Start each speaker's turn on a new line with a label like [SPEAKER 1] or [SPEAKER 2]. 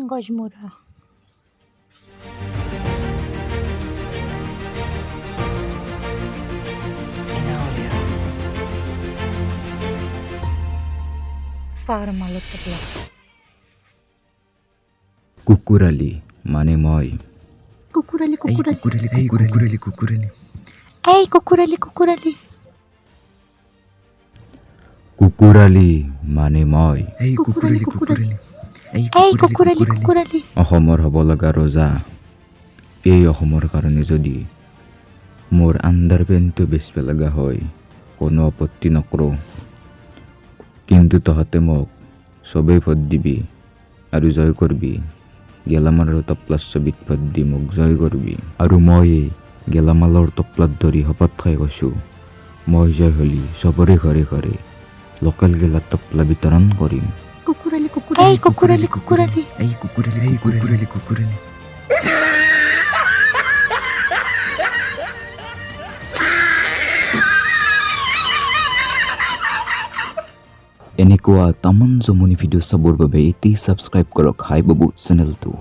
[SPEAKER 1] Gajmura sir মালত তপলা
[SPEAKER 2] কুকুৰালি মানে মই
[SPEAKER 1] কুকুৰালি কুকুৰালি
[SPEAKER 3] কুকুৰালি কুকুৰালি
[SPEAKER 1] এই কুকুৰালি কুকুৰালি
[SPEAKER 2] কুকুৰালি মানে মই
[SPEAKER 3] কুকুৰালি কুকুৰালি
[SPEAKER 1] এই কুকুৰালি কুকুৰালি
[SPEAKER 2] অসমৰ হ'ব লগা ৰজা এই অসমৰ কাৰণে যদি মোৰ আণ্ডাৰপেণ্টটো বেচিব লগা হয় কোনো আপত্তি নকৰোঁ কিন্তু তহঁতে মোক চবেই ভোট দিবি আৰু জয় কৰবি গেলামালৰ টপলাৰ ছবিত ভোট দি মোক জয় কৰবি আৰু মই এই গেলামালৰ টপলাত ধৰি শপত খাই কৈছোঁ মই জয় হ'লি চবৰে ঘৰে ঘৰে লোকেল গেলা টপলা বিতৰণ কৰিম
[SPEAKER 1] কুকুৰালি কুকুৰালি এই কুকুৰালি কুকুৰালি
[SPEAKER 3] কুকুৰালি কুকুৰালি
[SPEAKER 2] এনেকুৱা তামান জমনি ভিডিঅ' চাবৰ বাবে এতিয়াই ছাবস্ক্ৰাইব কৰক হাই বাবু চেনেলটো